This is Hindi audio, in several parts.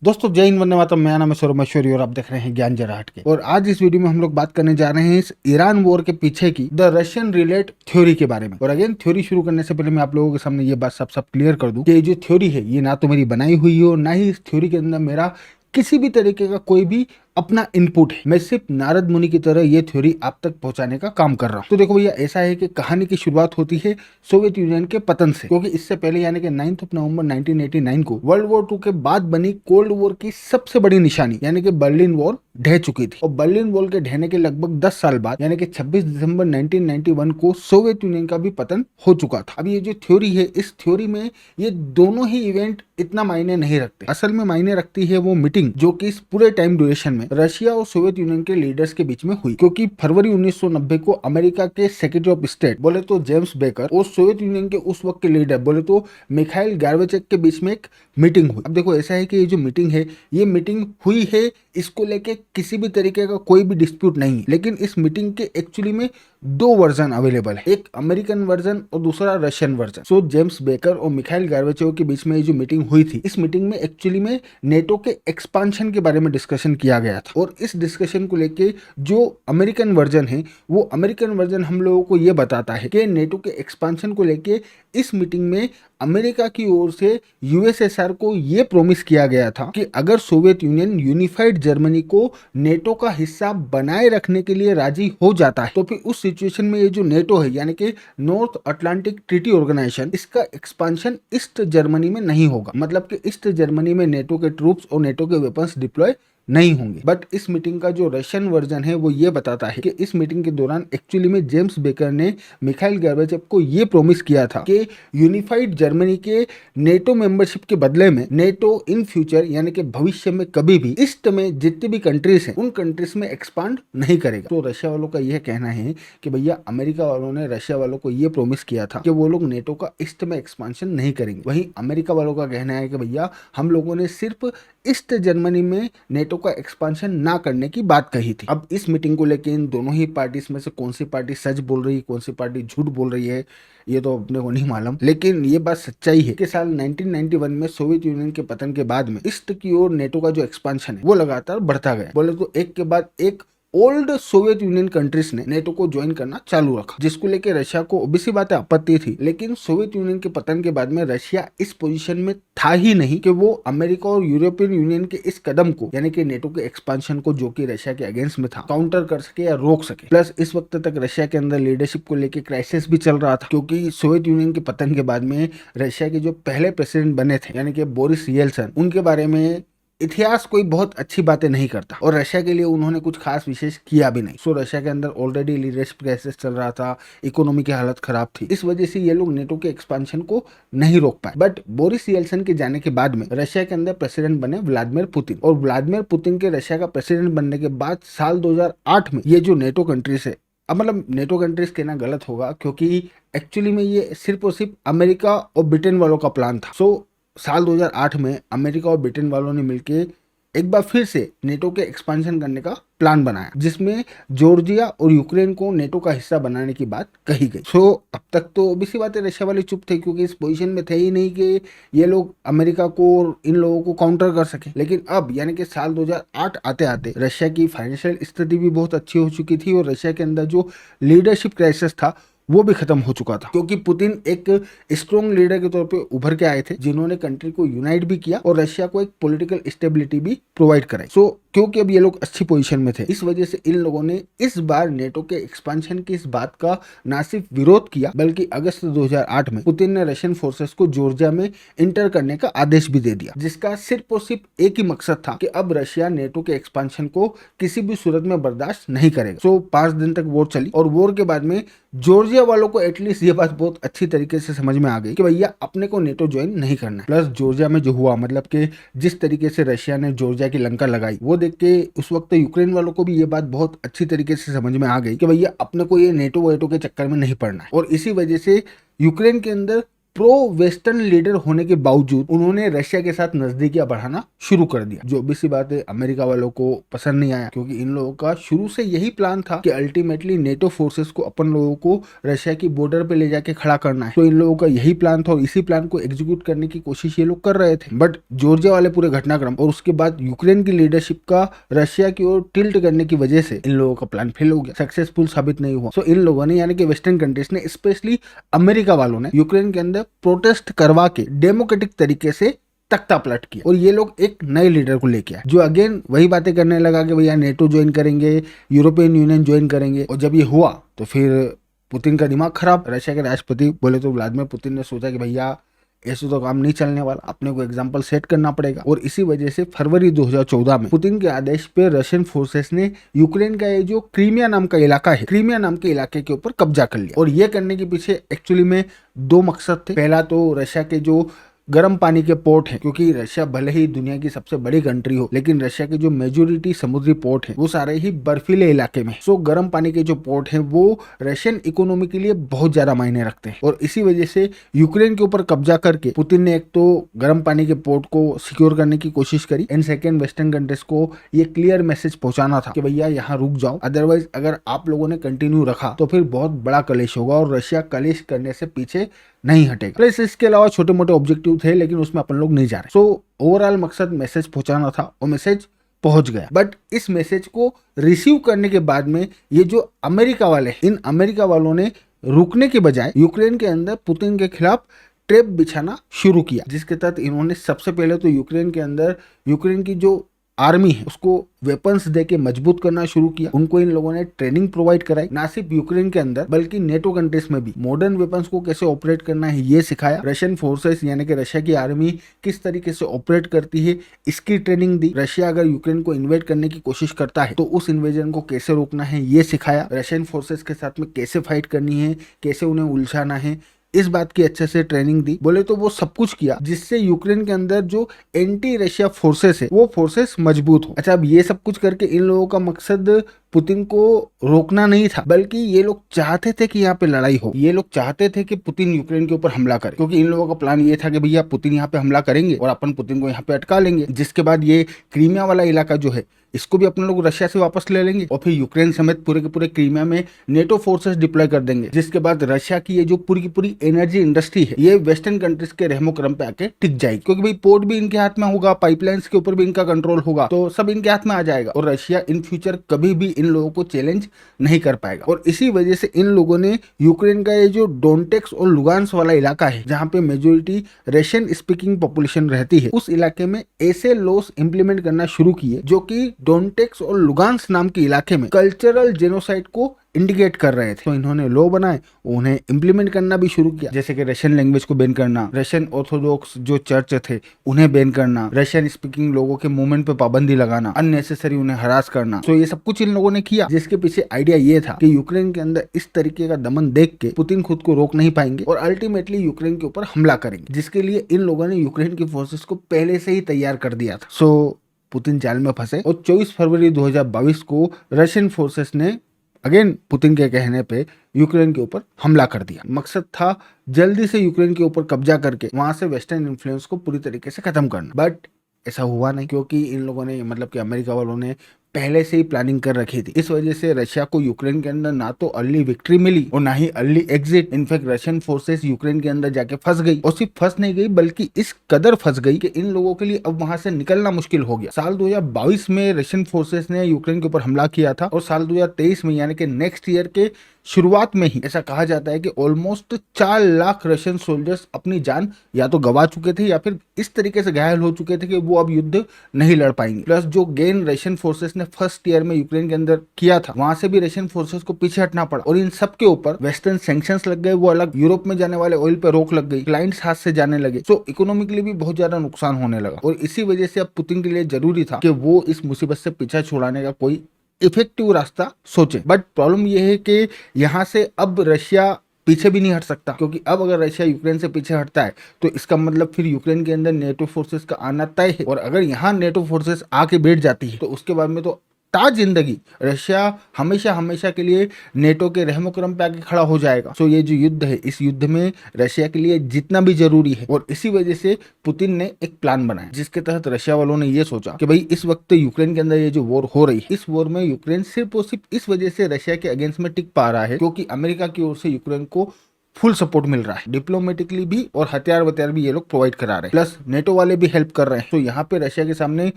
दोस्तों जय हिंद वंदे मातरम। मेरा नाम है सौरभ मशहूरी और आप देख रहे हैं ज्ञान जरा हटके। और आज इस वीडियो में हम लोग बात करने जा रहे हैं इस ईरान वॉर के पीछे की द रशियन रिलेट थ्योरी के बारे में। और अगेन थ्योरी शुरू करने से पहले मैं आप लोगों के सामने ये बात सब क्लियर कर दूं कि ये जो थ्योरी है ये ना तो मेरी बनाई हुई हो, ना ही इस थ्योरी के अंदर मेरा किसी भी तरीके का कोई भी अपना इनपुट है। मैं सिर्फ नारद मुनि की तरह ये थ्योरी आप तक पहुंचाने का काम कर रहा हूं। तो देखो भैया, ऐसा है कि कहानी की शुरुआत होती है सोवियत यूनियन के पतन से, क्योंकि इससे पहले यानी कि 9 नवंबर 1989 को वर्ल्ड वॉर 2 के बाद बनी कोल्ड वॉर की सबसे बड़ी निशानी यानी कि बर्लिन वॉर ढह चुकी थी। और बर्लिन वॉल के ढहने के लगभग 10 साल बाद यानी कि 26 दिसंबर 1991 को सोवियत यूनियन का भी पतन हो चुका था। अब ये जो थ्योरी है, इस थ्योरी में ये दोनों ही इवेंट इतना मायने नहीं रखते। असल में मायने रखती है वो मीटिंग जो कि इस पूरे टाइम ड्यूरेशन में रशिया और सोवियत यूनियन के लीडर्स के बीच में हुई। क्योंकि फरवरी 1990 को अमेरिका के सेक्रेटरी ऑफ स्टेट बोले तो जेम्स बेकर और सोवियत यूनियन के उस वक्त के लीडर बोले तो मिखाइल गार्बेचेव के बीच में एक मीटिंग हुई। अब देखो, ऐसा है कि ये जो मीटिंग है, ये मीटिंग हुई है, इसको लेके किसी भी तरीके का कोई भी डिस्प्यूट नहीं है। लेकिन इस मीटिंग के एक्चुअली में दो वर्जन अवेलेबल है, एक अमेरिकन वर्जन और दूसरा रशियन वर्जन। सो जेम्स बेकर और मिखाइल गार्बेचेव के बीच में ये जो मीटिंग हुई थी, इस मीटिंग में एक्चुअली में नेटो के एक्सपांशन के बारे में डिस्कशन किया गया था। और इस डिस्कशन को लेके जो अमेरिकन वर्जन है, वो अमेरिकन वर्जन हम लोगों को ये बताता है कि नेटो के एक्सपांशन को लेके इस मीटिंग में अमेरिका की ओर से यूएसएसआर को ये प्रॉमिस किया गया था कि अगर सोवियत यूनियन यूनिफाइड जर्मनी को नेटो का हिस्सा बनाए रखने के लिए राजी हो जाता है, तो फिर उस सिचुएशन में ये जो नेटो है यानी कि नॉर्थ अटलांटिक ट्रीटी ऑर्गेनाइजेशन, इसका एक्सपांशन ईस्ट जर्मनी में नहीं होगा। मतलब कि ईस्ट जर्मनी में नेटो के ट्रूप्स और नेटो के वेपन्स डिप्लॉय नहीं होंगे। बट इस मीटिंग का जो रशियन वर्जन है वो ये बताता है कि इस मीटिंग के दौरान एक्चुअली में जेम्स बेकर ने मिखाइल गार्बेचेव को ये प्रॉमिस किया था कि यूनिफाइड जर्मनी के नेटो मेंबरशिप के बदले में नेटो इन फ्यूचर यानी कि भविष्य में कभी भी ईस्ट में जितनी भी कंट्रीज हैं उन कंट्रीज में एक्सपांड नहीं करेगा। तो रशिया वालों का यह कहना है कि भैया, अमेरिका वालों ने रशिया वालों को यह प्रॉमिस किया था कि वो लोग नेटो का ईस्ट में एक्सपांशन नहीं करेंगे। वहीं अमेरिका वालों का कहना है कि भैया, हम लोगों ने सिर्फ ईस्ट जर्मनी में नेटो का एक्सपांशन ना करने की बात कही थी। अब इस मीटिंग को लेकर इन दोनों ही पार्टीज में से कौन सी पार्टी सच बोल रही है, कौन सी पार्टी झूठ बोल रही है, ये तो अपने को नहीं मालूम। लेकिन ये बात सच्चाई है कि साल 1991 में सोवियत यूनियन के पतन के बाद में ईस्ट की ओर नेटो का जो एक्सपांशन है वो लगातार बढ़ता गया। बोले तो एक के बाद एक ओल्ड सोवियत यूनियन कंट्रीज ने नेटो को ज्वाइन करना चालू रखा, जिसको लेकर रशिया को ऑब्वियसली बात है आपत्ति थी। लेकिन सोवियत यूनियन के पतन के बाद में रशिया इस पोजीशन में था ही नहीं कि वो अमेरिका और यूरोपियन यूनियन के इस कदम को यानी कि नेटो के एक्सपांशन को, जो कि रशिया के अगेंस्ट में था, काउंटर कर सके या रोक सके। प्लस इस वक्त तक रशिया के अंदर लीडरशिप को लेकर क्राइसिस भी चल रहा था, क्योंकि सोवियत यूनियन के पतन के बाद में रशिया के जो पहले प्रेसिडेंट बने थे यानी कि बोरिस येल्सिन, उनके बारे में इतिहास कोई बहुत अच्छी बातें नहीं करता और रशिया के लिए उन्होंने कुछ खास विशेष किया भी नहीं। सो रशिया के अंदर ऑलरेडी लीडरशिप क्राइसिस चल रहा था, इकोनॉमी की हालत खराब थी, इस वजह से ये लोग नेटो के एक्सपांशन को नहीं रोक पाए। बट बोरिस येल्सिन के जाने के बाद में रशिया के अंदर प्रेसिडेंट बने व्लादिमीर पुतिन, और व्लादिमीर पुतिन के रशिया का प्रेसिडेंट बनने के बाद साल 2008 में ये जो नेटो कंट्रीज है, अब मतलब नेटो कंट्रीज कहना गलत होगा क्योंकि एक्चुअली में ये सिर्फ और सिर्फ अमेरिका और ब्रिटेन वालों का प्लान था। सो साल 2008 में अमेरिका और ब्रिटेन वालों ने मिलकर एक बार फिर से नेटो के एक्सपांशन करने का प्लान बनाया, जिसमें जॉर्जिया और यूक्रेन को नेटो का हिस्सा बनाने की बात कही गई। सो अब तक तो ऑब्वियसली बात है, रशिया वाले चुप थे क्योंकि इस पोजीशन में थे ही नहीं कि ये लोग अमेरिका को और इन लोगों को काउंटर कर सके। लेकिन अब यानी कि साल 2008 आते आते रशिया की फाइनेंशियल स्थिति भी बहुत अच्छी हो चुकी थी और रशिया के अंदर जो लीडरशिप क्राइसिस था वो भी खत्म हो चुका था, क्योंकि पुतिन एक स्ट्रॉन्ग लीडर के तौर पे उभर के आए थे, जिन्होंने कंट्री को यूनाइट भी किया और रशिया को एक पॉलिटिकल स्टेबिलिटी भी प्रोवाइड कराई। सो क्योंकि अब ये लोग अच्छी पोजीशन में थे, इस वजह से इन लोगों ने इस बार नेटो के एक्सपांशन की इस बात का ना सिर्फ विरोध किया, बल्कि अगस्त 2008 में पुतिन ने रशियन फोर्सेस को जॉर्जिया में इंटर करने का आदेश भी दे दिया, जिसका सिर्फ और सिर्फ एक ही मकसद था कि अब रशिया नेटो के एक्सपांशन को किसी भी सूरत में बर्दाश्त नहीं करेगा। सो 5 दिन तक वॉर चली और वॉर के बाद में जॉर्जिया वालों को एटलीस्ट ये बात बहुत अच्छी तरीके से समझ में आ गई कि भैया अपने को नेटो ज्वाइन नहीं करना। प्लस जॉर्जिया में जो हुआ, मतलब कि जिस तरीके से रशिया ने जॉर्जिया की लंका लगाई, वो देख के उस वक्त यूक्रेन वालों को भी ये बात बहुत अच्छी तरीके से समझ में आ गई कि भैया अपने को ये नेटो वेटो के चक्कर में नहीं पड़ना है। और इसी वजह से यूक्रेन के अंदर प्रो वेस्टर्न लीडर होने के बावजूद उन्होंने रशिया के साथ नजदीकियां बढ़ाना शुरू कर दिया, जो भी सी बात है अमेरिका वालों को पसंद नहीं आया, क्योंकि इन लोगों का शुरू से यही प्लान था कि अल्टीमेटली नेटो फोर्सेस को अपन लोगों को रशिया की बॉर्डर पे ले जाके खड़ा करना है। तो इन लोगों का यही प्लान था और इसी प्लान को एग्जीक्यूट करने की कोशिश ये लोग कर रहे थे। बट जॉर्जिया वाले पूरे घटनाक्रम और उसके बाद यूक्रेन की लीडरशिप का रशिया की ओर टिल्ट करने की वजह से इन लोगों का प्लान फेल हो गया, सक्सेसफुल साबित नहीं हुआ। सो इन लोगों ने यानी कि वेस्टर्न कंट्रीज ने, स्पेशली अमेरिका वालों ने यूक्रेन के अंदर प्रोटेस्ट करवा के डेमोक्रेटिक तरीके से तख्ता पलट किया और ये लोग एक नए लीडर को लेके आए, जो अगेन वही बातें करने लगा कि भैया नेटो ज्वाइन करेंगे, यूरोपियन यूनियन ज्वाइन करेंगे। और जब ये हुआ तो फिर पुतिन का दिमाग खराब। रशिया के राष्ट्रपति बोले तो व्लादिमीर पुतिन ने सोचा कि भैया ऐसे तो काम नहीं चलने वाला, अपने को एग्जाम्पल सेट करना पड़ेगा। और इसी वजह से फरवरी 2014 में पुतिन के आदेश पे रशियन फोर्सेस ने यूक्रेन का ये जो क्रीमिया नाम का इलाका है, क्रीमिया नाम के इलाके के ऊपर कब्जा कर लिया। और ये करने के पीछे एक्चुअली में दो मकसद थे। पहला तो रशिया के जो गर्म पानी के पोर्ट है, क्योंकि रशिया भले ही दुनिया की सबसे बड़ी कंट्री हो, लेकिन रशिया के जो मेजोरिटी समुद्री पोर्ट है वो सारे ही बर्फीले इलाके में। सो गर्म पानी के जो पोर्ट है वो रशियन इकोनॉमी के लिए बहुत ज्यादा मायने रखते हैं। और इसी वजह से यूक्रेन के ऊपर कब्जा करके पुतिन ने एक तो गर्म पानी के पोर्ट को सिक्योर करने की कोशिश करी, एंड सेकेंड वेस्टर्न कंट्रीज को ये क्लियर मैसेज पहुंचाना था कि भैया यहाँ रुक जाओ, अदरवाइज अगर आप लोगों ने कंटिन्यू रखा तो फिर बहुत बड़ा कलेश होगा और रशिया कलेश करने से पीछे नहीं हटेगा। प्लस इसके अलावा छोटे मोटे ऑब्जेक्टिव थे, लेकिन उसमें अपन लोग नहीं जा रहे। सो ओवरऑल मकसद मैसेज पहुंचाना था और मैसेज पहुंच गया। बट इस मैसेज को रिसीव करने के बाद में ये जो अमेरिका वाले, इन अमेरिका वालों ने रुकने के बजाय यूक्रेन के अंदर पुतिन के खिलाफ ट्रैप बिछाना शुरू किया, जिसके तहत इन्होंने सबसे पहले तो यूक्रेन के अंदर यूक्रेन की जो आर्मी है उसको वेपन्स देके मजबूत करना शुरू किया। उनको इन लोगों ने ट्रेनिंग प्रोवाइड कराई, ना सिर्फ यूक्रेन के अंदर बल्कि नेटो कंट्रीज में भी मॉडर्न वेपन्स को कैसे ऑपरेट करना है ये सिखाया। रशियन फोर्सेस यानी कि रशिया की आर्मी किस तरीके से ऑपरेट करती है इसकी ट्रेनिंग दी। रशिया अगर यूक्रेन को इन्वेड करने की कोशिश करता है तो उस इन्वेजन को कैसे रोकना है ये सिखाया। रशियन फोर्सेस के साथ में कैसे फाइट करनी है, कैसे उन्हें उलझाना है, इस बात की अच्छे से ट्रेनिंग दी। बोले तो वो सब कुछ किया जिससे यूक्रेन के अंदर जो एंटी रशिया फोर्सेस है वो फोर्सेस मजबूत हो। अच्छा, अब ये सब कुछ करके इन लोगों का मकसद पुतिन को रोकना नहीं था, बल्कि ये लोग चाहते थे कि यहाँ पे लड़ाई हो। ये लोग चाहते थे कि पुतिन यूक्रेन के ऊपर हमला करे, क्योंकि इन लोगों का प्लान ये था कि भैया पुतिन यहाँ पे हमला करेंगे और अपन पुतिन को यहाँ पे अटका लेंगे, जिसके बाद ये क्रीमिया वाला इलाका जो है इसको भी अपन लोग रशिया से वापस ले लेंगे और फिर यूक्रेन समेत पूरे के पूरे क्रीमिया में नेटो फोर्सेस डिप्लॉय कर देंगे, जिसके बाद रशिया की ये जो पूरी की पूरी एनर्जी इंडस्ट्री है ये वेस्टर्न कंट्रीज के रहमो क्रम पे आके टिक जाएगी, क्योंकि भाई पोर्ट भी इनके हाथ में होगा, पाइपलाइंस के ऊपर भी इनका कंट्रोल होगा, तो सब इनके हाथ में आ जाएगा और रशिया इन फ्यूचर कभी भी इन लोगों को चैलेंज नहीं कर पाएगा। और इसी वजह से इन लोगों ने यूक्रेन का ये जो डोनेट्स्क और लुगांस वाला इलाका है जहां पे मेजोरिटी रशियन स्पीकिंग पॉपुलेशन रहती है, उस इलाके में ऐसे लॉस इंप्लीमेंट करना शुरू किए जो कि डोनेट्स्क और लुगांस नाम के इलाके में कल्चरल जेनोसाइड को इंडिकेट कर रहे थे। तो इन्होंने लॉ बनाए, उन्हें इंप्लीमेंट करना भी शुरू किया, जैसे कि रशियन लैंग्वेज को बैन करना, रशियन ऑर्थोडॉक्स जो चर्च थे उन्हें बैन करना, रशियन स्पीकिंग लोगों के मूवमेंट पे पाबंदी लगाना, अननेसेसरी उन्हें हरास करना। तो ये सब कुछ इन लोगों ने किया, जिसके पीछे आइडिया ये था कि यूक्रेन के अंदर इस तरीके का दमन देख के पुतिन खुद को रोक नहीं पाएंगे और अल्टीमेटली यूक्रेन के ऊपर हमला करेंगे, जिसके लिए इन लोगों ने यूक्रेन की फोर्सेस को पहले से ही तैयार कर दिया था। सो पुतिन जाल में फंसे और 24 फरवरी 2022 को रशियन फोर्सेस ने अगेन पुतिन के कहने पे यूक्रेन के ऊपर हमला कर दिया। मकसद था जल्दी से यूक्रेन के ऊपर कब्जा करके वहां से वेस्टर्न इन्फ्लुएंस को पूरी तरीके से खत्म करना, बट ऐसा हुआ नहीं, क्योंकि इन लोगों ने मतलब कि अमेरिका वालों ने पहले से ही प्लानिंग कर रखी थी। इस वजह से रशिया को यूक्रेन के अंदर ना तो अर्ली विक्ट्री मिली और ना ही early exit. In fact Russian forces Ukraine के अंदर जाके फंस गई, और सिर्फ फंस नहीं गई बल्कि इस कदर फंस गई कि इन लोगों के लिए अब वहां से निकलना मुश्किल हो गया। साल 2022 में रशियन फोर्सेस ने यूक्रेन के ऊपर हमला किया था और साल 2023 में यानी कि नेक्स्ट ईयर के शुरुआत में ही ऐसा कहा जाता है कि ऑलमोस्ट 4 लाख रशियन सोल्जर्स अपनी जान या तो गवा चुके थे या फिर इस तरीके से घायल हो चुके थे कि वो अब युद्ध नहीं लड़ पाएंगे। प्लस जो गेन रशियन फोर्सेस ने फर्स्ट ईयर में यूक्रेन के अंदर किया था, वहां से भी रशियन फोर्सेस को पीछे हटना पड़ा और इन सब के ऊपर वेस्टर्न सैंक्शंस लग गए, वो अलग, यूरोप में जाने वाले ऑयल पे रोक लग गई, क्लाइंट्स हाथ से जाने लगे। सो इकोनॉमिकली भी बहुत ज्यादा नुकसान होने लगा और इसी वजह से अब पुतिन के लिए जरूरी था कि वो इस मुसीबत से पीछा छुड़ाने का कोई इफेक्टिव रास्ता सोचे। बट प्रॉब्लम यह है कि यहाँ से अब रशिया पीछे भी नहीं हट सकता, क्योंकि अब अगर रशिया यूक्रेन से पीछे हटता है तो इसका मतलब फिर यूक्रेन के अंदर नेटो फोर्सेस का आना तय है, और अगर यहाँ नेटो फोर्सेस आके बैठ जाती है तो उसके बाद में तो ता जिंदगी रशिया हमेशा हमेशा के लिए नेटो के रहमो करम पे आके खड़ा हो जाएगा। सो ये जो युद्ध है, इस युद्ध में रशिया के लिए जितना भी जरूरी है, और इसी वजह से पुतिन ने एक प्लान बनाया जिसके तहत रशिया वालों ने ये सोचा कि भाई इस वक्त यूक्रेन के अंदर ये जो वॉर हो रही है, इस वॉर में यूक्रेन सिर्फ और सिर्फ इस वजह से रशिया के अगेंस्ट में टिक पा रहा है क्योंकि अमेरिका की ओर से यूक्रेन को फुल सपोर्ट मिल रहा है, डिप्लोमेटिकली भी और हथियार वथियार भी ये लोग प्रोवाइड करा रहे हैं, प्लस नेटो वाले भी हेल्प कर रहे हैं। तो यहाँ पे रशिया के सामने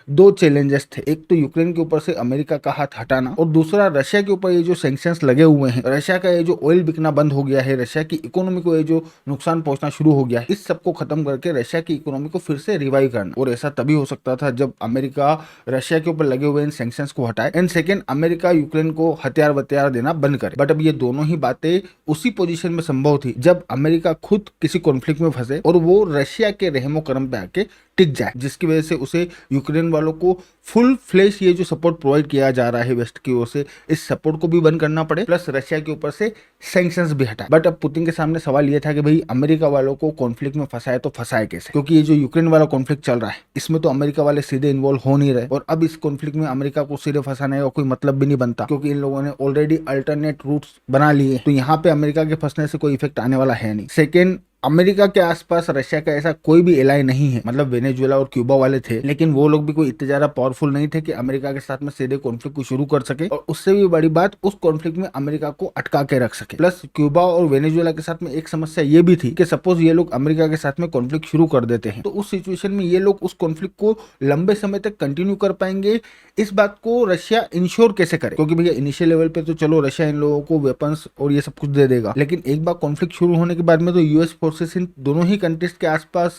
दो चैलेंजेस थे, एक तो यूक्रेन के ऊपर से अमेरिका का हाथ हटाना, और दूसरा रशिया के ऊपर ये जो सैंक्शंस लगे हुए हैं, रशिया का ये जो ऑयल बिकना बंद हो गया है, रशिया की इकोनॉमी को ये जो नुकसान पहुंचना शुरू हो गया है, इस सबको खत्म करके रशिया की इकोनॉमी को फिर से रिवाइव करना। और ऐसा तभी हो सकता था जब अमेरिका रशिया के ऊपर लगे हुए इन सैंक्शंस को हटाए, एंड सेकेंड अमेरिका यूक्रेन को हथियार वथियार देना बंद करे। बट अब ये दोनों ही बातें उसी पोजीशन में संभव थी जब अमेरिका खुद किसी कॉन्फ्लिक्ट में फंसे और वो रशिया के रहमो करम पे आके टिक जाए, जिसकी वजह से उसे यूक्रेन वालों को फुल फ्लेश ये जो सपोर्ट प्रोवाइड किया जा रहा है वेस्ट की ओर से, इस सपोर्ट को भी बंद करना पड़े, प्लस रशिया के ऊपर से सैंक्शंस भी हटाए। बट अब पुतिन के सामने सवाल ये था कि भाई अमेरिका वालों को कॉन्फ्लिक्ट में फंसाए तो फंसाए कैसे, क्योंकि ये जो यूक्रेन वाला कॉन्फ्लिक्ट चल रहा है इसमें तो अमेरिका वाले सीधे इन्वॉल्व हो नहीं रहे, और अब इस कॉन्फ्लिक्ट में अमेरिका को सीधे फंसाने का कोई मतलब भी नहीं बनता क्योंकि इन लोगों ने ऑलरेडी अल्टरनेट रूट्स बना लिए, तो यहाँ पे अमेरिका के फंसने से कोई इफेक्ट आने वाला है नहीं। सेकेंड, अमेरिका के आसपास रशिया का ऐसा कोई भी एलाई नहीं है, मतलब वेनेजुएला और क्यूबा वाले थे, लेकिन वो लोग भी कोई इतने ज्यादा पावरफुल नहीं थे कि अमेरिका के साथ में सीधे कॉन्फ्लिक्ट को शुरू कर सके, और उससे भी बड़ी बात उस कॉन्फ्लिक्ट में अमेरिका को अटका के रख सके। प्लस क्यूबा और वेनेजुएला के साथ में एक समस्या ये भी थी कि सपोज ये लोग अमेरिका के साथ में कॉन्फ्लिक्ट शुरू कर देते हैं तो उस सिचुएशन में ये लोग उस कॉन्फ्लिक्ट को लंबे समय तक कंटिन्यू कर पाएंगे, इस बात को रशिया इंश्योर कैसे करे, क्योंकि भैया इनिशियल लेवल पे तो चलो रशिया इन लोगों को वेपन्स और ये सब कुछ दे देगा, लेकिन एक बार कॉन्फ्लिक्ट शुरू होने के बाद में तो यूएस फोर्सेस इन दोनों ही कंट्रीज के आसपास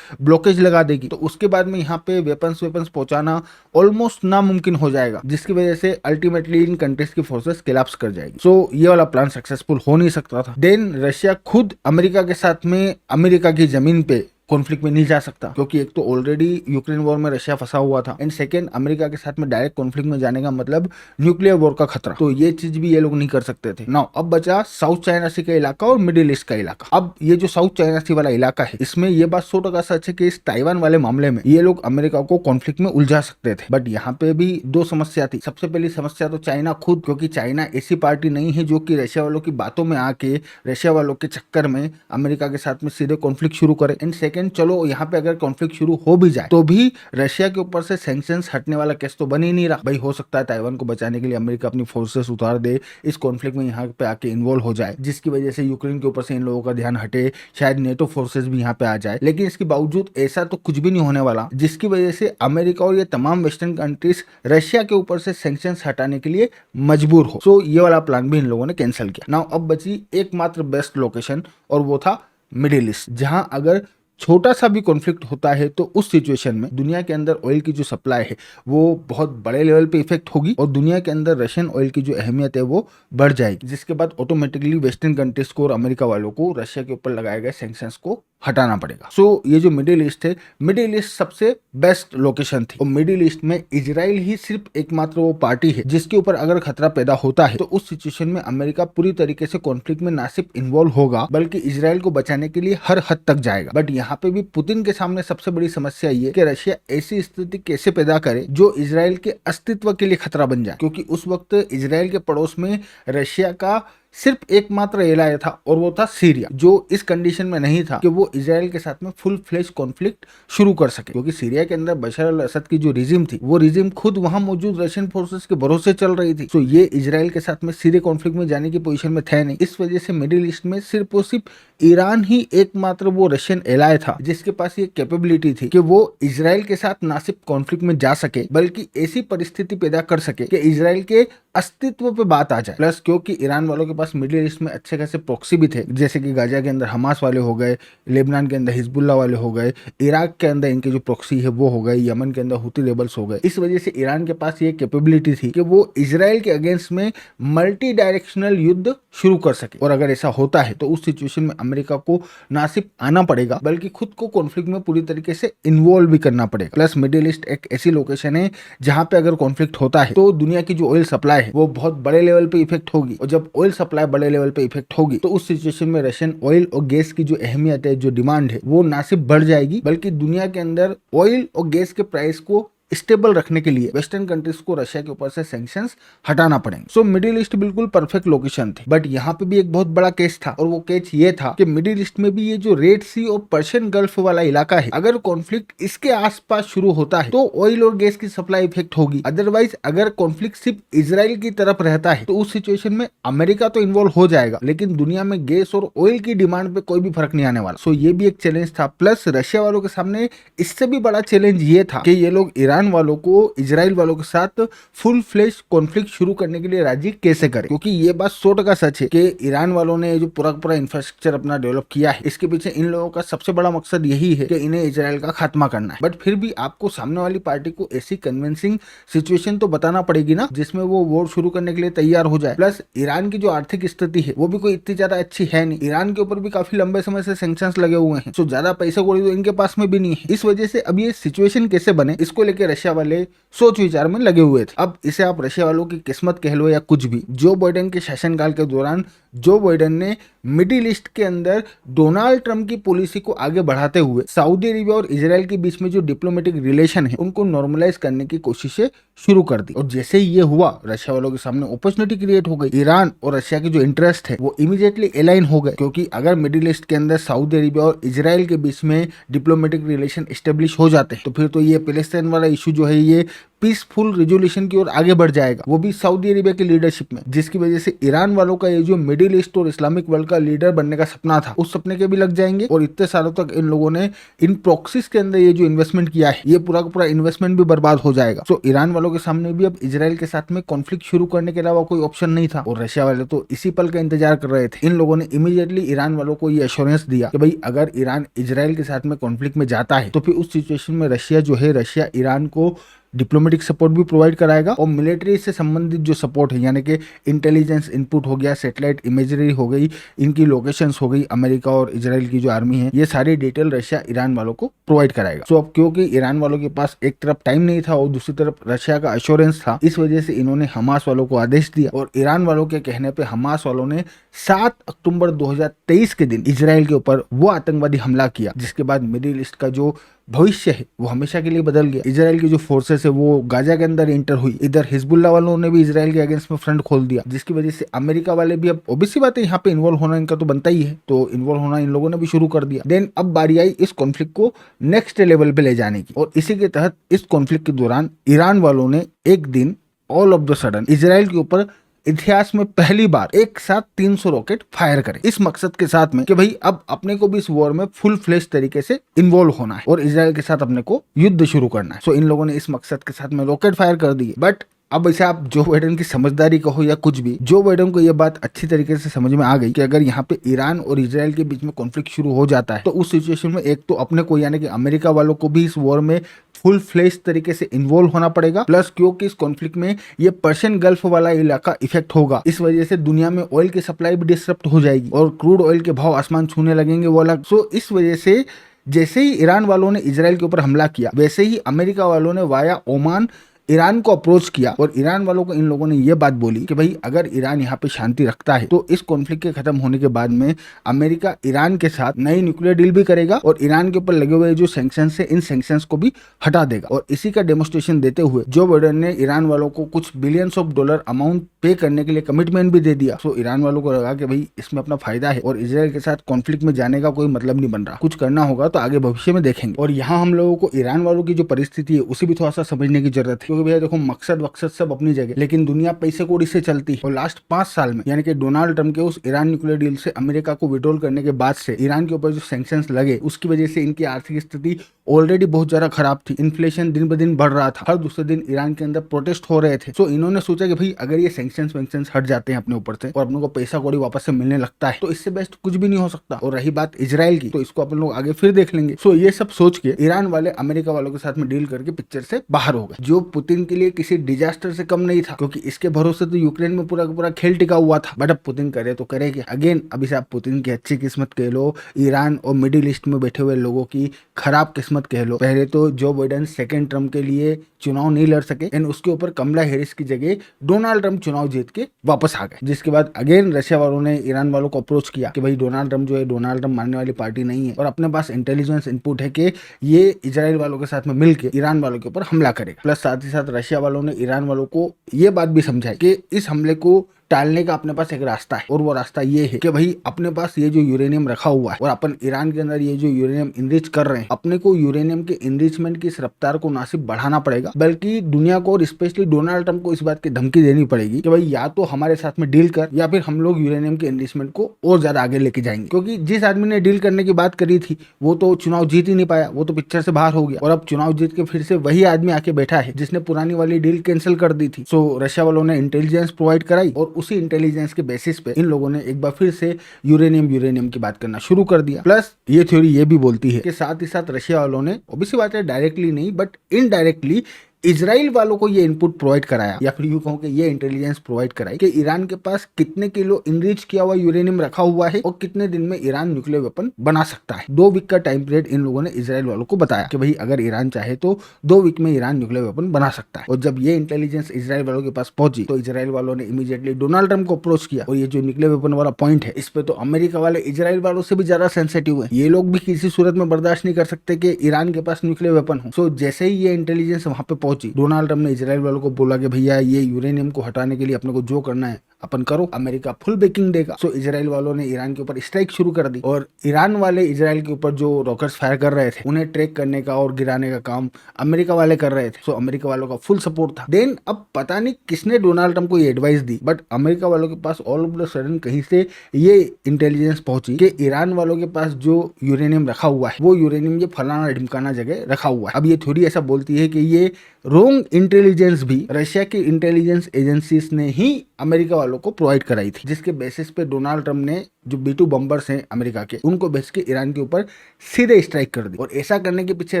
ब्लॉकेज लगा देगी, तो उसके बाद में यहाँ पे वेपन्स पहुंचाना ऑलमोस्ट नामुमकिन हो जाएगा, जिसकी वजह से अल्टीमेटली इन कंट्रीज की फोर्सेस कोलैप्स कर जाएगी। सो ये वाला प्लान सक्सेसफुल हो नहीं सकता था। देन रशिया खुद अमेरिका के साथ में अमेरिका की जमीन पे कॉन्फ्लिक्ट में नहीं जा सकता क्योंकि एक तो ऑलरेडी यूक्रेन वॉर में रशिया फंसा हुआ था, एंड सेकेंड अमेरिका के साथ में डायरेक्ट कॉन्फ्लिक्ट में जाने का मतलब न्यूक्लियर वॉर का खतरा, तो ये चीज भी ये लोग नहीं कर सकते थे। नाउ अब बचा साउथ चाइना सी का इलाका और मिडिल ईस्ट का इलाका। अब ये जो साउथ चाइना सी वाला इलाका है इसमें ये बात 100% सच है कि इस ताइवान वाले मामले में ये लोग अमेरिका को कॉन्फ्लिक्ट में उलझा सकते थे, बट यहाँ पे भी दो समस्या थी। सबसे पहली समस्या तो चाइना खुद, क्योंकि चाइना ऐसी पार्टी नहीं है जो कि रशिया वालों की बातों में आके रशिया वालों के चक्कर में अमेरिका के साथ में सीधे कॉन्फ्लिक्ट शुरू करे। एंड सेकेंड, चलो यहाँ पे अगर कॉन्फ्लिक्ट शुरू हो भी जाए तो भी रशिया के ऊपर से सैंक्शंस हटने वाला केस तो बन ही नहीं रहा। भाई हो सकता है ताइवान को बचाने के लिए अमेरिका अपनी फोर्सेस उतार दे, इस कॉन्फ्लिक्ट में यहाँ पे आके इन्वॉल्व हो जाए, जिसकी वजह से यूक्रेन के ऊपर से इन लोगों का ध्यान हटे, शायद नेटो फोर्सेस भी यहाँ पे आ जाए, लेकिन इसके बावजूद ऐसा तो कुछ भी नहीं होने वाला, जिसकी वजह से अमेरिका और ये तमाम वेस्टर्न कंट्रीज रशिया के ऊपर से सैंक्शंस हटाने के लिए मजबूर हो। सो ये वाला प्लान भी इन लोगों ने कैंसिल किया। नाउ अब बची एकमात्र बेस्ट लोकेशन और वो था मिडिल ईस्ट, जहां अगर छोटा सा भी कॉन्फ्लिक्ट होता है तो उस सिचुएशन में दुनिया के अंदर ऑयल की जो सप्लाई है वो बहुत बड़े लेवल पे इफेक्ट होगी और दुनिया के अंदर रशियन ऑयल की जो अहमियत है वो बढ़ जाएगी, जिसके बाद ऑटोमेटिकली वेस्टर्न कंट्रीज को और अमेरिका वालों को रशिया के ऊपर लगाए गए सैंक्शंस को हटाना पड़ेगा। सो ये जो मिडिल ईस्ट है, मिडिल ईस्ट सबसे बेस्ट लोकेशन थी, और मिडिल ईस्ट में इजराइल ही सिर्फ एकमात्र वो पार्टी है जिसके ऊपर अगर खतरा पैदा होता है तो उस सिचुएशन में अमेरिका पूरी तरीके से कॉन्फ्लिक्ट में ना सिर्फ इन्वॉल्व होगा बल्कि इजराइल को बचाने के लिए हर हद तक जाएगा। बट यहाँ पे भी पुतिन के सामने सबसे बड़ी समस्या ये कि रशिया ऐसी स्थिति कैसे पैदा करे जो इजराइल के अस्तित्व के लिए खतरा बन जाए, क्योंकि उस वक्त इजराइल के पड़ोस में रशिया का सिर्फ एकमात्र एलाय था और वो था सीरिया, जो इस कंडीशन में नहीं था कि वो इजराइल के साथ में फुल फ्लेज कॉन्फ्लिक्ट शुरू कर सके, क्योंकि सीरिया के अंदर बशर अल असद की जो रिजिम थी वो रिजिम खुद वहां मौजूद रशियन फोर्सेस के भरोसे चल रही थी। तो ये इजराइल के साथ में सीधे कॉन्फ्लिक्ट में जाने की पोजीशन में थे नहीं। इस वजह से मिडिल ईस्ट में सिर्फ और सिर्फ ईरान ही एकमात्र वो रशियन एलाय था जिसके पास ये कैपेबिलिटी थी कि वो इजराइल के साथ ना सिर्फ कॉन्फ्लिक्ट में जा सके बल्कि ऐसी परिस्थिति पैदा कर सके कि इजराइल के अस्तित्व पे बात आ जाए। प्लस क्योंकि ईरान वालों के पास मिडिल ईस्ट में अच्छे खासे प्रॉक्सी भी थे, जैसे कि गाजा के अंदर हमास वाले हो गए, लेबनान के अंदर हिजबुल्ला वाले हो गए, इराक के अंदर इनके जो प्रॉक्सी है वो हो गए, यमन के अंदर हुती रेबल्स हो गए। इस वजह से ईरान के पास ये कैपेबिलिटी थी कि वो इजराइल के अगेंस्ट में मल्टी डायरेक्शनल युद्ध शुरू कर सके, और अगर ऐसा होता है तो उस सिचुएशन में अमेरिका को ना सिर्फ आना पड़ेगा बल्कि खुद को कॉन्फ्लिक्ट में पूरी तरीके से इन्वॉल्व भी करना पड़ेगा। प्लस मिडिल ईस्ट एक ऐसी लोकेशन है जहां पे अगर कॉन्फ्लिक्ट होता है तो दुनिया की जो ऑयल सप्लाई है वो बहुत बड़े लेवल पे इफेक्ट होगी, और जब ऑयल सप्लाई बड़े लेवल पे इफेक्ट होगी तो उस सिचुएशन में रशियन ऑयल और गैस की जो अहमियत है, जो डिमांड है, वो ना सिर्फ बढ़ जाएगी बल्कि दुनिया के अंदर ऑयल और गैस के प्राइस को स्टेबल रखने के लिए वेस्टर्न कंट्रीज को रशिया के ऊपर से सैंक्शंस हटाना पड़ेंगे। सो मिडिल ईस्ट बिल्कुल परफेक्ट लोकेशन थी, बट यहाँ पे भी एक बहुत बड़ा केस था, और वो केस ये था कि मिडिल ईस्ट में भी ये जो रेड सी और पर्शियन गल्फ वाला इलाका है, अगर कॉन्फ्लिक्ट इसके आसपास शुरू होता है तो ऑयल और गैस की सप्लाई इफेक्ट होगी। अदरवाइज अगर कॉन्फ्लिक्ट सिर्फ इजराइल की तरफ रहता है तो उस सिचुएशन में अमेरिका तो इन्वॉल्व हो जाएगा, लेकिन दुनिया में गैस और ऑयल की डिमांड पे कोई भी फर्क नहीं आने वाला। सो ये भी एक चैलेंज था। प्लस रशिया वालों के सामने इससे भी बड़ा चैलेंज ये था कि ये लोग ईरान वालों को इजराइल वालों के साथ फुल फ्लेश कॉन्फ्लिक्ट शुरू करने के लिए राजी कैसे करें, क्योंकि ये बात 100% सच है कि ईरान वालों ने जो पूरा इंफ्रास्ट्रक्चर अपना डेवलप किया है, इसके पीछे इन लोगों का सबसे बड़ा मकसद यही है कि इन्हें इजराइल का खात्मा करना है। बट फिर भी आपको सामने वाली पार्टी को ऐसी कन्विंसिंग सिचुएशन तो बताना पड़ेगी ना जिसमें वो वॉर शुरू करने के लिए तैयार हो जाए। प्लस ईरान की जो आर्थिक स्थिति है वो भी कोई इतनी ज्यादा अच्छी है नहीं, ईरान के ऊपर भी काफी लंबे समय से सैंक्शंस लगे हुए हैं, तो ज्यादा पैसा कौड़ी तो इनके पास में भी नहीं है। इस वजह से अब ये सिचुएशन कैसे बने, इसको लेकर रशिया वाले सोच विचार में लगे हुए थे। अब इसे आप रशिया वालों की किस्मत कह लो या कुछ भी, जो बाइडेन के शासनकाल के दौरान जो बाइडेन ने मिडिल ईस्ट के अंदर डोनाल्ड ट्रंप की पॉलिसी को आगे बढ़ाते हुए सऊदी अरेबिया और इजराइल के बीच में जो डिप्लोमेटिक रिलेशन है उनको नॉर्मलाइज करने की कोशिशें शुरू कर दी। और जैसे ही ये हुआ, रशिया वालों के सामने अपॉर्चुनिटी क्रिएट हो गई। ईरान और रशिया के जो इंटरेस्ट है वो इमीडिएटली अलाइन हो गए, क्योंकि अगर मिडिल ईस्ट के अंदर सऊदी अरेबिया और इजराइल के बीच में डिप्लोमेटिक रिलेशन एस्टेब्लिश हो जाते हैं तो फिर तो ये पैलेस्टाइन वाला इशू जो है ये पीसफुल रिजोल्यूशन की ओर आगे बढ़ जाएगा, वो भी सऊदी अरेबिया की लीडरशिप में, जिसकी वजह से ईरान वालों का ये जो मिडिल ईस्ट और इस्लामिक वर्ल्ड का लीडर बनने का सपना था उस सपने के भी लग जाएंगे। और इतने सालों तक इन लोगों ने इन प्रॉक्सीज के अंदर ये जो इन्वेस्टमेंट किया है ये पूरा का पूरा इन्वेस्टमेंट भी बर्बाद हो जाएगा। तो ईरान वालों के सामने भी अब इजराइल के साथ में कॉन्फ्लिक्ट शुरू करने के अलावा कोई ऑप्शन नहीं था, और रशिया वाले तो इसी पल का इंतजार कर रहे थे। इन लोगों ने इमीडिएटली ईरान वालों को ये एश्योरेंस दिया कि भाई अगर ईरान इजराइल के साथ में कॉन्फ्लिक्ट में जाता है तो फिर उस सिचुएशन में रशिया जो है, रशिया ईरान को डिप्लोमेटिक सपोर्ट भी प्रोवाइड कराएगा, और मिलिट्री से संबंधित जो सपोर्ट है यानी कि इंटेलिजेंस इनपुट हो गया, सैटेलाइट इमेजरी हो गई, इनकी लोकेशंस हो गई, अमेरिका और इजराइल की जो आर्मी है ये सारी डिटेल रशिया ईरान वालों को प्रोवाइड कराएगा। सो अब क्योंकि ईरान वालों के पास एक तरफ टाइम नहीं था और दूसरी तरफ रशिया का एश्योरेंस था, इस वजह से इन्होंने हमास वालों को आदेश दिया, और ईरान वालों के कहने पर हमास वालों ने 7 अक्टूबर 2023 के दिन इजराइल के ऊपर वो आतंकवादी हमला किया, जिसके बाद मिडिल ईस्ट का जो भविष्य है वो हमेशा के लिए बदल गया। इजराइल की जो फोर्सेस है वो गाजा के अंदर इंटर हुई, इधर हिजबुल्लाह वालों ने भी इजराइल के अगेंस्ट में फ्रंट खोल दिया, जिसकी वजह से अमेरिका वाले भी अब ओबीसी बात है यहाँ पे इन्वॉल्व होना इनका तो बनता ही है, तो इन्वॉल्व होना इन लोगों ने भी शुरू कर दिया। देन अब बारी आई इस कॉन्फ्लिक्ट को नेक्स्ट लेवल पे ले जाने की, और इसी के तहत इस कॉन्फ्लिक्ट के दौरान ईरान वालों ने एक दिन all of the sudden Israel के ऊपर इतिहास में पहली बार एक साथ 300 रॉकेट फायर करे, इस मकसद के साथ में कि भाई अब अपने को भी इस वॉर में फुल फ्लेश तरीके से इन्वॉल्व होना है और इजराइल के साथ अपने को युद्ध शुरू करना है। सो इन लोगों ने इस मकसद के साथ में रॉकेट फायर कर दिए। बट अब ऐसे आप जो बाइडेन की समझदारी कहो या कुछ भी, जो बाइडेन को यह बात अच्छी तरीके से समझ में आ गई कि अगर यहाँ पे ईरान और इजराइल के बीच में कॉन्फ्लिक्ट शुरू हो जाता है तो उस सिचुएशन में एक तो अपने को यानी कि अमेरिका वालों को भी इस वॉर में फुल फ्लेश तरीके से इन्वॉल्व होना पड़ेगा, प्लस क्योंकि इस कॉन्फ्लिक्ट में ये पर्शियन गल्फ वाला इलाका इफेक्ट होगा, इस वजह से दुनिया में ऑयल की सप्लाई भी डिसरप्ट हो जाएगी और क्रूड ऑयल के भाव आसमान छूने लगेंगे वो अलग। सो इस वजह से जैसे ही ईरान वालों ने इजराइल के ऊपर हमला किया वैसे ही अमेरिका वालों ने वाया ओमान ईरान को अप्रोच किया, और ईरान वालों को इन लोगों ने यह बात बोली कि भाई अगर ईरान यहाँ पे शांति रखता है तो इस कॉन्फ्लिक्ट के खत्म होने के बाद में अमेरिका ईरान के साथ नई न्यूक्लियर डील भी करेगा और ईरान के ऊपर लगे हुए जो सैंक्शंस है इन सैंक्शंस को भी हटा देगा। और इसी का डेमोस्ट्रेशन देते हुए जो बाइडेन ने ईरान वालों को कुछ बिलियंस ऑफ डॉलर अमाउंट पे करने के लिए कमिटमेंट भी दे दिया। सो ईरान वालों को लगा कि भाई इसमें अपना फायदा है और इजराइल के साथ कॉन्फ्लिक्ट में जाने का कोई मतलब नहीं बन रहा, कुछ करना होगा तो आगे भविष्य में देखेंगे। और यहाँ हम लोगों को ईरान वालों की जो परिस्थिति है उसे भी थोड़ा सा समझने की जरूरत है, क्योंकि भैया देखो मकसद सब अपनी जगह, लेकिन दुनिया पैसे कौड़ी से चलती है। और लास्ट 5 साल में यानी कि डोनाल्ड ट्रंप के उस ईरान न्यूक्लियर डील से अमेरिका को विड्रॉल करने के बाद से ईरान के ऊपर जो सैंक्शंस लगे उसकी वजह से इनकी आर्थिक स्थिति ऑलरेडी बहुत ज्यादा खराब थी, इन्फ्लेशन दिन ब दिन बढ़ रहा था, हर दूसरे दिन ईरान के अंदर प्रोटेस्ट हो रहे थे। सो इन्होंने सोचा कि भाई अगर ये सैंक्शंस हट जाते हैं अपने ऊपर से और अपने को पैसा कौड़ी वापस से मिलने लगता है तो इससे बेस्ट कुछ भी नहीं हो सकता। और रही बात इजराइल की तो इसको अपन लोग आगे फिर देख लेंगे। सो ये सब सोच के ईरान वाले अमेरिका वालों के साथ में डील करके पिक्चर से बाहर हो गए। जो पुतिन के लिए किसी डिजास्टर से कम नहीं था, क्योंकि इसके भरोसे तो यूक्रेन में पूरा का पूरा खेल टिका हुआ था। बट अब पुतिन करे तो करे क्या। अगेन अभी से आप पुतिन की अच्छी किस्मत कह लो, ईरान और मिडिल ईस्ट में बैठे हुए लोगों की खराब किस्मत कह लो। पहले तो जो बाइडेन सेकेंड टर्म के लिए चुनाव नहीं लड़ सके एंड उसके ऊपर कमला हैरिस की जगह डोनाल्ड ट्रंप चुनाव जीत के वापस आ गए। जिसके बाद अगेन रशिया वालों ने ईरान वालों को अप्रोच किया कि भाई डोनाल्ड ट्रंप जो है, डोनाल्ड ट्रंप मानने वाली पार्टी नहीं है और अपने पास इंटेलिजेंस इनपुट है कि ये इजराइल वालों के साथ में मिलकर ईरान वालों के ऊपर हमला करेगा। प्लस साथ ही साथ रशिया वालों ने ईरान वालों को ये बात भी समझाई कि इस हमले को टालने का अपने पास एक रास्ता है और वो रास्ता ये है कि भाई अपने पास ये जो यूरेनियम रखा हुआ है और अपन ईरान के अंदर ये जो यूरेनियम इनरिच कर रहे हैं, अपने को यूरेनियम के इनरिचमेंट की इस रफ्तार को ना सिर्फ बढ़ाना पड़ेगा बल्कि दुनिया को और स्पेशली डोनाल्ड ट्रंप को इस बात की धमकी देनी पड़ेगी कि भाई या तो हमारे साथ में डील कर या फिर हम लोग यूरेनियम के इनरिचमेंट को और ज्यादा आगे लेके जाएंगे। क्योंकि जिस आदमी ने डील करने की बात करी थी वो तो चुनाव जीत ही नहीं पाया, वो तो पिक्चर से बाहर हो गया और अब चुनाव जीत के फिर से वही आदमी आके बैठा है जिसने पुरानी वाली डील कैंसिल कर दी थी। सो रशिया वालों ने इंटेलिजेंस प्रोवाइड कराई और उसी इंटेलिजेंस के बेसिस पे इन लोगों ने एक बार फिर से यूरेनियम की बात करना शुरू कर दिया। प्लस ये थ्योरी ये भी बोलती है कि साथ ही साथ रशिया वालों ने ऑब्वियसली बात है डायरेक्टली नहीं बट इनडायरेक्टली इजराइल वालों को ये इनपुट प्रोवाइड कराया या फिर यूं कहूं कि ये इंटेलिजेंस प्रोवाइड कराई कि ईरान के पास कितने किलो इनरिच किया हुआ यूरेनियम रखा हुआ है और कितने दिन में ईरान न्यूक्लियर वेपन बना सकता है। 2 वीक का टाइम पीरियड इन लोगों ने इजराइल वालों को बताया कि भाई अगर ईरान चाहे तो 2 वीक में ईरान न्यूक्लियर वेपन बना सकता है। और जब ये इंटेलिजेंस इजराइल वालों के पास पहुंची तो इजराइल वालों ने इमीडिएटली डोनाल्ड ट्रंप को अप्रोच किया। और ये जो न्यूक्लियर वेपन वाला पॉइंट है इस पे तो अमेरिका वाले इजराइल वालों से भी ज्यादा सेंसिटिव है। ये लोग भी किसी सूरत में बर्दाश्त नहीं कर सकते कि ईरान के पास न्यूक्लियर वेपन हो। सो जैसे ही ये इंटेलिजेंस वहां पे पहुंची, डोनाल्ड ट्रंप ने इजराइल वालों को बोला कि भैया ये यूरेनियम को हटाने के लिए अपने को जो करना है अपन करो, अमेरिका फुल बैकिंग देगा। सो इजराइल वालों ने ईरान के ऊपर स्ट्राइक शुरू कर दी और ईरान वाले इजराइल के ऊपर जो रॉकेट्स फायर कर रहे थे उन्हें ट्रैक करने का और गिराने का काम अमेरिका वाले कर रहे थे। सो अमेरिका वालों का फुल सपोर्ट था। देन अब पता नहीं किसने डोनाल्ड ट्रंप को ये एडवाइस दी बट अमेरिका वालों के पास ऑल ऑफ द सडन कहीं से ये इंटेलिजेंस पहुंची कि ईरान वालों के पास जो यूरेनियम रखा हुआ है वो यूरेनियम ये फलाना ढिमकाना जगह रखा हुआ है। अब ये थ्योरी ऐसा बोलती है कि ये रोंग इंटेलिजेंस भी रशिया की इंटेलिजेंस एजेंसीज ने ही अमेरिका वालों को प्रोवाइड कराई थी, जिसके बेसिस पे डोनाल्ड ट्रंप ने जो B-2 बम्बर्स हैं अमेरिका के उनको भेज के ईरान के ऊपर सीधे स्ट्राइक कर दी। और ऐसा करने के पीछे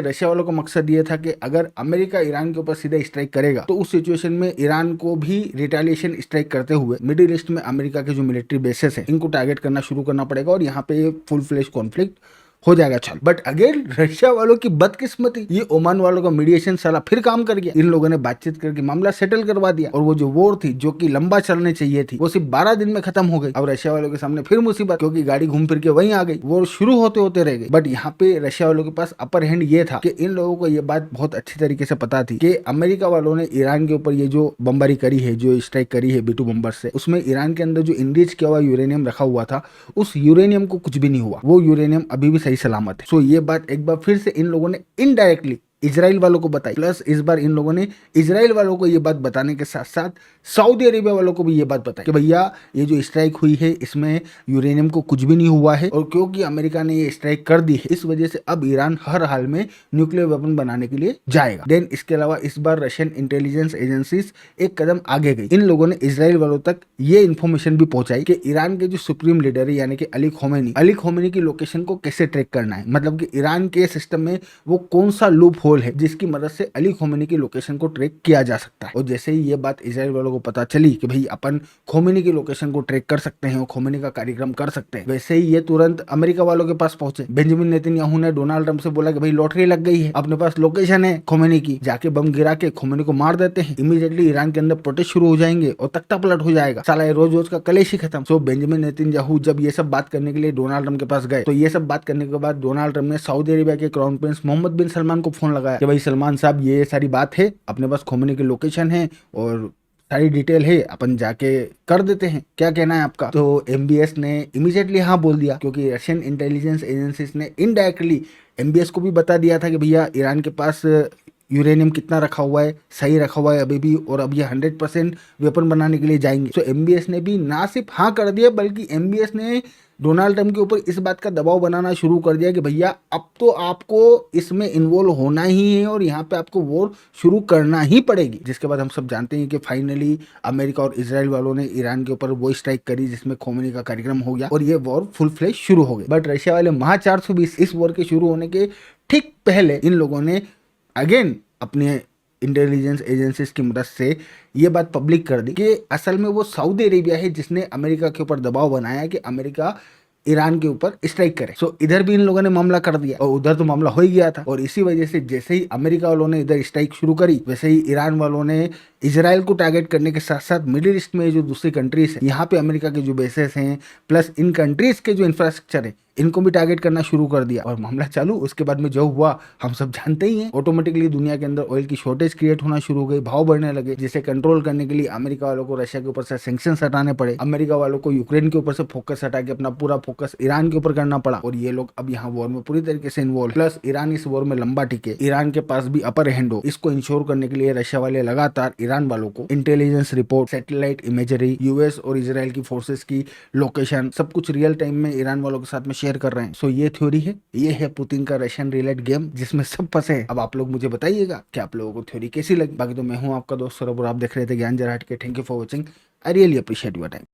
रशिया वालों का मकसद ये था कि अगर अमेरिका ईरान के ऊपर सीधे स्ट्राइक करेगा तो उस सिचुएशन में ईरान को भी रिटेलिएशन स्ट्राइक करते हुए मिडिल ईस्ट में अमेरिका के जो मिलिट्री बेसेस हैं इनको टारगेट करना शुरू करना पड़ेगा और यहाँ पे फुल फ्लेश कॉन्फ्लिक्ट हो जाएगा। चल बट अगेन रशिया वालों की बदकिस्मती, ये ओमान वालों का मीडिएशन साला फिर काम कर गया। इन लोगों ने बातचीत करके मामला सेटल करवा दिया और वो जो वॉर थी जो कि लंबा चलने चाहिए थी वो सिर्फ 12 दिन में खत्म हो गई। अब रशिया वालों के सामने फिर मुसीबत, क्योंकि गाड़ी घूम फिर के वहीं आ गई, वॉर शुरू होते होते रह गई। बट यहाँ पे रशिया वालों के पास अपर हैंड ये था कि इन लोगों को ये बात बहुत अच्छी तरीके से पता थी कि अमेरिका वालों ने ईरान के ऊपर ये जो बमबारी करी है, जो स्ट्राइक करी है B-2 बम्बर से, उसमें ईरान के अंदर जो इनरिच किया हुआ यूरेनियम रखा हुआ था उस यूरेनियम को कुछ भी नहीं हुआ, वो यूरेनियम अभी भी सही सलामत है। सो ये बात एक बार फिर से इन लोगों ने इनडायरेक्टली इजराइल वालों को बताई। प्लस इस बार इन लोगों ने इजराइल वालों को ये बात बताने के साथ साथ सऊदी अरेबिया वालों को भी ये बात बताई कि भैया ये जो स्ट्राइक हुई है इसमें यूरेनियम को कुछ भी नहीं हुआ है और क्योंकि अमेरिका ने ये स्ट्राइक कर दी है इस वजह से अब ईरान हर हाल में न्यूक्लियर वेपन बनाने के लिए जाएगा। देन इसके अलावा इस बार रशियन इंटेलिजेंस एजेंसीज एक कदम आगे गई। इन लोगों ने इजराइल वालों तक ये इन्फॉर्मेशन भी पहुंचाई कि ईरान के जो सुप्रीम लीडर है यानी कि अली खोमेनी की लोकेशन को कैसे ट्रैक करना है, मतलब कि ईरान के सिस्टम में वो कौन सा लूप होल है जिसकी मदद से अली खोमेनी की लोकेशन को ट्रैक किया जा सकता है। और जैसे ही ये बात इजराइल वालों को पता चली कि भाई अपन खोमेनी की लोकेशन को ट्रैक कर सकते हैं और खोमेनी का कार्यक्रम कर सकते हैं, वैसे ही ये तुरंत अमेरिका वालों के पास पहुंचे। बेंजामिन नेतन्याहू ने डोनाल्ड ट्रंप से बोला कि भाई लॉटरी लग गई है, अपने पास लोकेशन है खोमेनी की, जाके बम गिरा के खोमेनी को मार देते हैं। इमीडिएटली ईरान के अंदर प्रोटेस्ट शुरू हो जाएंगे और तख्ता पलट हो जाएगा, साला रोज रोज का कलेश ही खत्म। सो बेंजामिन नेतन्याहू जब ये सब बात करने के लिए डोनाल्ड ट्रंप के पास गए तो ये सब बात करने के बाद डोनाल्ड ट्रंप ने सऊदी अरेबिया के क्राउन प्रिंस मोहम्मद बिन सलमान को फोन लगाया कि भाई सलमान साहब ये सारी बात है, अपने पास खोमेनी की लोकेशन है और सारी डिटेल है, अपन जाके कर देते हैं, क्या कहना है आपका। तो MBS ने इमीडिएटली हाँ बोल दिया, क्योंकि रशियन इंटेलिजेंस एजेंसीज ने इनडायरेक्टली MBS को भी बता दिया था कि भैया ईरान के पास यूरेनियम कितना रखा हुआ है, सही रखा हुआ है अभी भी, और अब ये 100% वेपन बनाने के लिए जाएंगे। तो MBS ने भी ना सिर्फ हाँ कर दिया बल्कि MBS ने डोनाल्ड ट्रंप के ऊपर इस बात का दबाव बनाना शुरू कर दिया कि भैया अब तो आपको इसमें इन्वॉल्व होना ही है और यहाँ पे आपको वॉर शुरू करना ही पड़ेगी। जिसके बाद हम सब जानते हैं कि फाइनली अमेरिका और इजराइल वालों ने ईरान के ऊपर वो स्ट्राइक करी जिसमें खोमेनी का कार्यक्रम हो गया और ये वॉर फुल फ्लेश शुरू हो गई। बट रशिया वाले महा 420 इस वॉर के शुरू होने के ठीक पहले इन लोगों ने अगेन अपने इंटेलिजेंस एजेंसीज की मदद से ये बात पब्लिक कर दी कि असल में वो सऊदी अरेबिया है जिसने अमेरिका के ऊपर दबाव बनाया कि अमेरिका ईरान के ऊपर स्ट्राइक करे। सो इधर भी इन लोगों ने मामला कर दिया और उधर तो मामला हो ही गया था। और इसी वजह से जैसे ही अमेरिका वालों ने इधर स्ट्राइक शुरू करी, वैसे ही ईरान वालों ने इजराइल को टारगेट करने के साथ साथ मिडिल ईस्ट में जो दूसरी कंट्रीज है, यहाँ पे अमेरिका के जो बेसेस हैं प्लस इन कंट्रीज के जो इंफ्रास्ट्रक्चर है, इनको भी टारगेट करना शुरू कर दिया और मामला चालू। उसके बाद में जो हुआ हम सब जानते ही हैं। ऑटोमेटिकली दुनिया के अंदर ऑयल की शॉर्टेज क्रिएट होना शुरू हो गई, भाव बढ़ने लगे, जिसे कंट्रोल करने के लिए अमेरिका वालों को रशिया के ऊपर से सैंक्शंस हटाने पड़े, अमेरिका वालों को यूक्रेन के ऊपर से फोकस हटा के अपना पूरा फोकस ईरान के ऊपर करना पड़ा। और ये लोग अब यहाँ वॉर में पूरी तरीके से इन्वॉल्व, प्लस ईरान इस वॉर में लंबा टिके, ईरान के पास भी अपर हैंड हो, इसको इंश्योर करने के लिए रशिया वाले लगातार ईरान वालों को intelligence report, satellite imagery, US और इजराइल की फोर्सेस की लोकेशन, सब कुछ रियल टाइम में ईरान वालों के साथ में शेयर कर रहे हैं। सो ये थ्योरी है, ये है पुतिन का रशियन रिलेट गेम जिसमें सब फंसे हैं। अब आप लोग मुझे बताइएगा कि आप लोगों को थ्योरी कैसी लगी। बाकी तो मैं हूं आपका दोस्त सौरभ और आप देख रहे थे ज्ञान जरा हटके। Thank you for watching, I really appreciate your time.